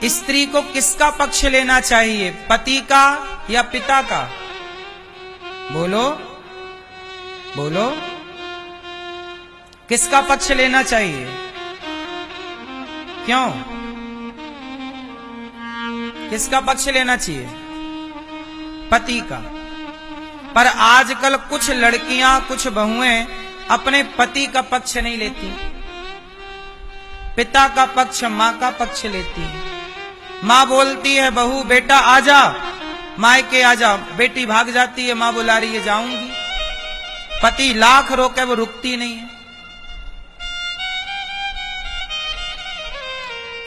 स्त्री को किसका पक्ष लेना चाहिए, पति का या पिता का? बोलो बोलो, किसका पक्ष लेना चाहिए? क्यों, किसका पक्ष लेना चाहिए? पति का। पर आजकल कुछ लड़कियां, कुछ बहुएं अपने पति का पक्ष नहीं लेती, पिता का पक्ष, मां का पक्ष लेती है। मां बोलती है बहू बेटा आजा, मायके आजा, बेटी भाग जाती है, मां बुला रही है जाऊंगी। पति लाख रोके वो रुकती नहीं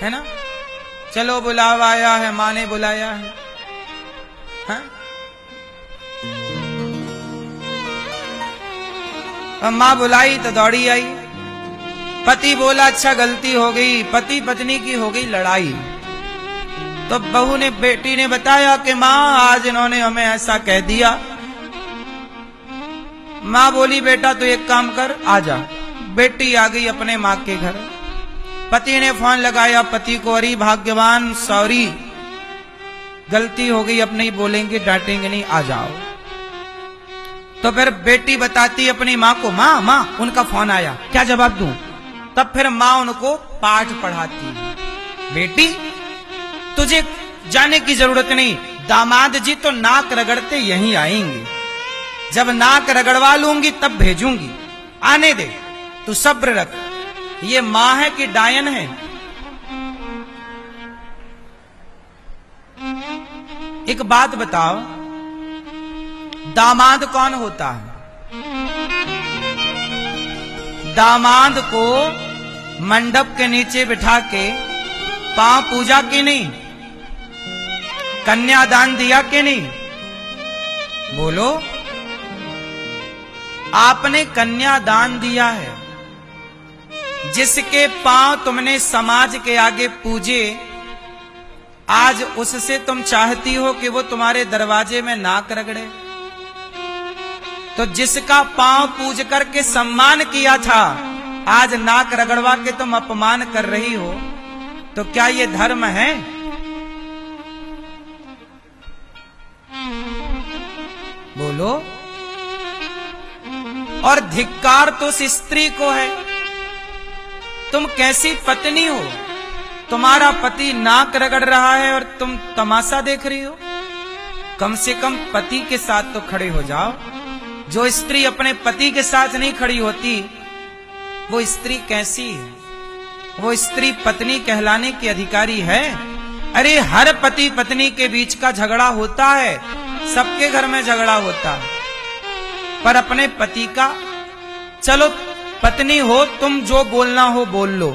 है ना? चलो बुलावा आया है, मां ने बुलाया है, हाँ? मां बुलाई तो दौड़ी आई। पति बोला अच्छा गलती हो गई, पति पत्नी की हो गई लड़ाई। तो बहू ने, बेटी ने बताया कि मां आज इन्होंने हमें ऐसा कह दिया। मां बोली बेटा तू एक काम कर आजा। बेटी आ गई अपने मां के घर। पति ने फोन लगाया पति को, अरे भाग्यवान सॉरी गलती हो गई, अब नहीं बोलेंगे डांटेंगे नहीं, आ जाओ। तो फिर बेटी बताती अपनी मां को, मां मां उनका फोन आया, क्या जवाब दूं? तब फिर मां उनको पाठ पढ़ाती है, बेटी तुझे जाने की जरूरत नहीं, दामाद जी तो नाक रगड़ते यहीं आएंगे, जब नाक रगड़वा लूंगी तब भेजूंगी, आने दे, तू सब्र रख। ये मां है कि डायन है? एक बात बताओ, दामाद कौन होता है? दामाद को मंडप के नीचे बिठा के पांव पूजा की नहीं, कन्यादान दिया कि नहीं? बोलो, आपने कन्यादान दिया है, जिसके पांव तुमने समाज के आगे पूजे, आज उससे तुम चाहती हो कि वो तुम्हारे दरवाजे में नाक रगड़े? तो जिसका पांव पूज करके सम्मान किया था, आज नाक रगड़वा के तुम अपमान कर रही हो, तो क्या ये धर्म है? बोलो। और धिक्कार तो उस स्त्री को है, तुम कैसी पत्नी हो? तुम्हारा पति नाक रगड़ रहा है और तुम तमाशा देख रही हो। कम से कम पति के साथ तो खड़े हो जाओ। जो स्त्री अपने पति के साथ नहीं खड़ी होती, वो स्त्री कैसी है? वो स्त्री पत्नी कहलाने की अधिकारी है? अरे हर पति पत्नी के बीच का झगड़ा होता है, सबके घर में झगड़ा होता है, पर अपने पति का, चलो पत्नी हो तुम, जो बोलना हो बोल लो,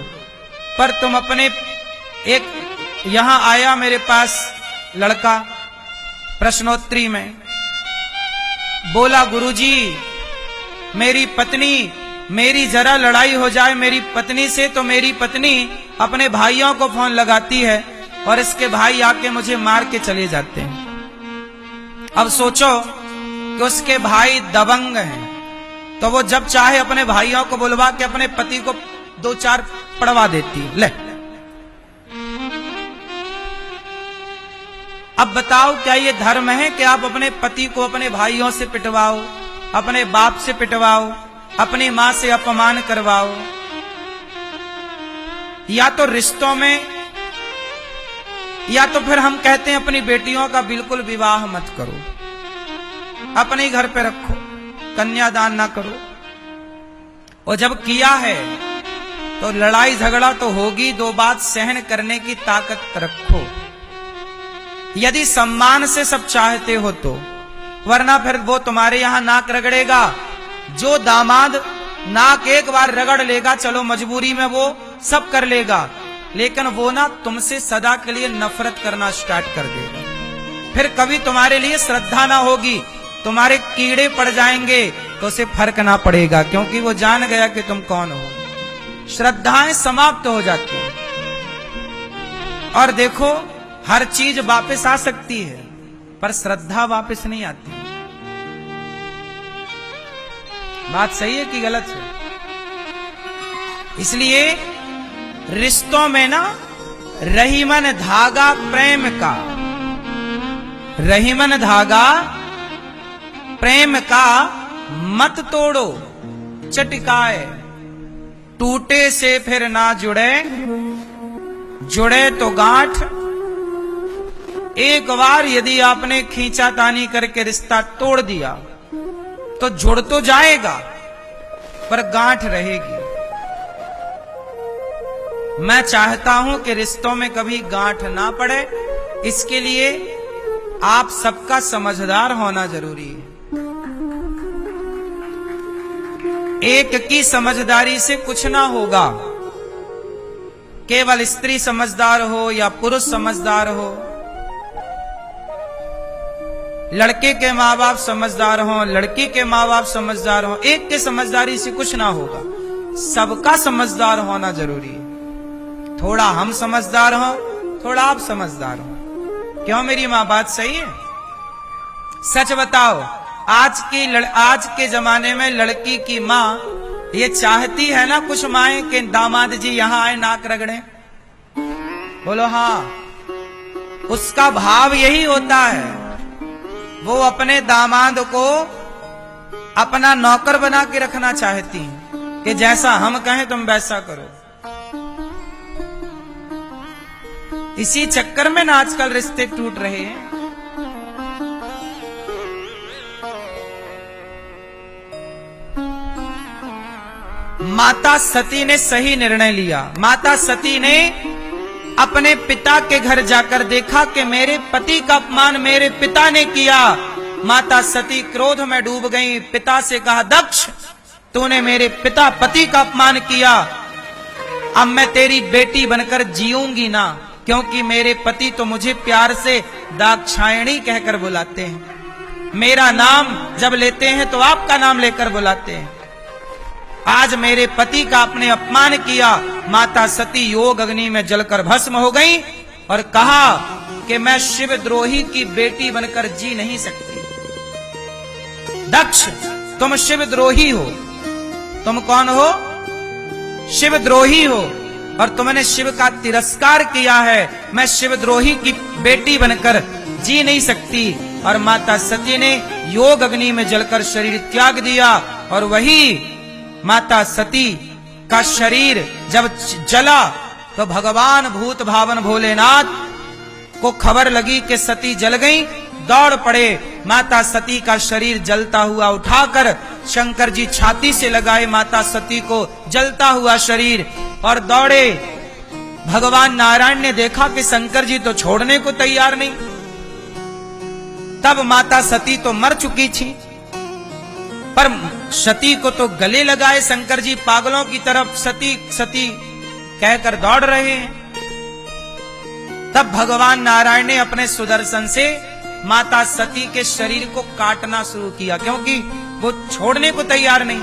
पर तुम अपने, एक यहां आया मेरे पास लड़का प्रश्नोत्तरी में, बोला गुरुजी मेरी पत्नी, मेरी जरा लड़ाई हो जाए मेरी पत्नी से तो मेरी पत्नी अपने भाइयों को फोन लगाती है और इसके भाई आके मुझे मार के चले जाते हैं। अब सोचो कि उसके भाई दबंग हैं, तो वो जब चाहे अपने भाइयों को बुलवा के अपने पति को 2-4 पड़वा देती है। ले अब बताओ, क्या ये धर्म है कि आप अपने पति को अपने भाइयों से पिटवाओ, अपने बाप से पिटवाओ, अपनी मां से अपमान करवाओ? या तो रिश्तों में, या तो फिर हम कहते हैं अपनी बेटियों का बिल्कुल विवाह मत करो, अपने घर पे रखो, कन्यादान ना करो। और जब किया है तो लड़ाई झगड़ा तो होगी, 2 बात सहन करने की ताकत रखो, यदि सम्मान से सब चाहते हो तो, वरना फिर वो तुम्हारे यहां नाक रगड़ेगा। जो दामाद नाक एक बार रगड़ लेगा, चलो मजबूरी में वो सब कर लेगा, लेकिन वो ना तुमसे सदा के लिए नफरत करना स्टार्ट कर देगा। फिर कभी तुम्हारे लिए श्रद्धा ना होगी, तुम्हारे कीड़े पड़ जाएंगे तो उसे फर्क ना पड़ेगा, क्योंकि वो जान गया कि तुम कौन हो। श्रद्धाएं समाप्त हो जाती हैं। और देखो, हर चीज वापस आ सकती है, पर श्रद्धा वापस नहीं आती। बात सही है कि गलत है? इसलिए रिश्तों में ना रहीमन धागा प्रेम का, रहीमन धागा प्रेम का मत तोड़ो चटकाए, टूटे से फिर ना जुड़े, जुड़े तो गांठ। एक बार यदि आपने खींचातानी करके रिश्ता तोड़ दिया तो जुड़ तो जाएगा पर गांठ रहेगी। मैं चाहता हूं कि रिश्तों में कभी गांठ ना पड़े, इसके लिए आप सबका समझदार होना जरूरी है। एक की समझदारी से कुछ ना होगा, केवल स्त्री समझदार हो या पुरुष समझदार हो, लड़के के माँ बाप समझदार हो, लड़की के माँ बाप समझदार हो, एक के समझदारी से कुछ ना होगा, सबका समझदार होना जरूरी है। थोड़ा हम समझदार हो, थोड़ा आप समझदार हो। क्यों मेरी माँ बात सही है? सच बताओ, आज के जमाने में लड़की की माँ ये चाहती है ना कुछ माएं कि दामाद जी यहां आए नाक रगड़े? बोलो हाँ। उसका भाव यही होता है, वो अपने दामाद को अपना नौकर बना के रखना चाहती है कि जैसा हम कहें तुम वैसा करो। इसी चक्कर में ना आजकल रिश्ते टूट रहे हैं। माता सती ने सही निर्णय लिया। माता सती ने अपने पिता के घर जाकर देखा कि मेरे पति का अपमान मेरे पिता ने किया। माता सती क्रोध में डूब गई। पिता से कहा, दक्ष तूने मेरे पिता पति का अपमान किया, अब मैं तेरी बेटी बनकर जीऊंगी ना, क्योंकि मेरे पति तो मुझे प्यार से दाक्षायणी कहकर बुलाते हैं, मेरा नाम जब लेते हैं तो आपका नाम लेकर बुलाते हैं। आज मेरे पति का आपने अपमान किया। माता सती योग अग्नि में जलकर भस्म हो गई और कहा कि मैं शिवद्रोही की बेटी बनकर जी नहीं सकती। दक्ष तुम शिवद्रोही हो। तुम कौन हो? शिवद्रोही हो और तुमने शिव का तिरस्कार किया है। मैं शिवद्रोही की बेटी बनकर जी नहीं सकती। और माता सती ने योग अग्नि में जलकर शरीर त्याग दिया। और वही माता सती का शरीर जब जला तो भगवान भूत भावन भोलेनाथ को खबर लगी कि सती जल गई। दौड़ पड़े। माता सती का शरीर जलता हुआ उठाकर शंकर जी छाती से लगाए माता सती को जलता हुआ शरीर और दौड़े। भगवान नारायण ने देखा कि शंकर जी तो छोड़ने को तैयार नहीं। तब माता सती तो मर चुकी थी, पर सती को तो गले लगाए शंकर जी पागलों की तरफ सती सती कहकर दौड़ रहे हैं। तब भगवान नारायण ने अपने सुदर्शन से माता सती के शरीर को काटना शुरू किया, क्योंकि वो छोड़ने को तैयार नहीं।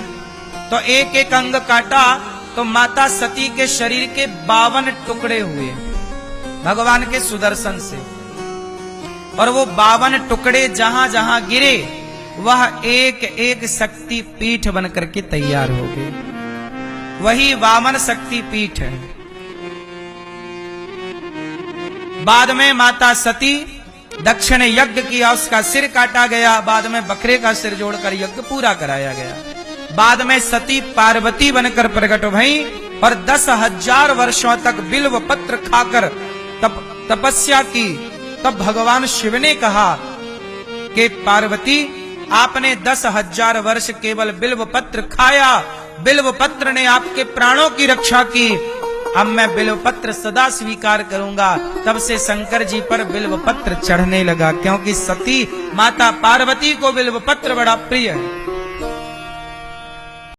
तो एक एक अंग काटा तो माता सती के शरीर के 52 टुकड़े हुए भगवान के सुदर्शन से। और वो 52 टुकड़े जहां जहां गिरे वह एक एक शक्ति पीठ बनकर के तैयार हो गए। वही वामन शक्ति पीठ है। बाद में माता सती दक्ष ने यज्ञ किया, उसका सिर काटा गया। बाद में बकरे का सिर जोड़कर यज्ञ पूरा कराया गया। बाद में सती पार्वती बनकर प्रकट भई और 10,000 वर्षों तक बिल्व पत्र खाकर तपस्या की। तब भगवान शिव ने कहा कि पार्वती आपने 10,000 वर्ष केवल बिल्व पत्र खाया, बिल्व पत्र ने आपके प्राणों की रक्षा की। अब मैं बिल्व पत्र सदा स्वीकार करूंगा। तब से शंकर जी पर बिल्व पत्र चढ़ने लगा, क्योंकि सती माता पार्वती को बिल्व पत्र बड़ा प्रिय है।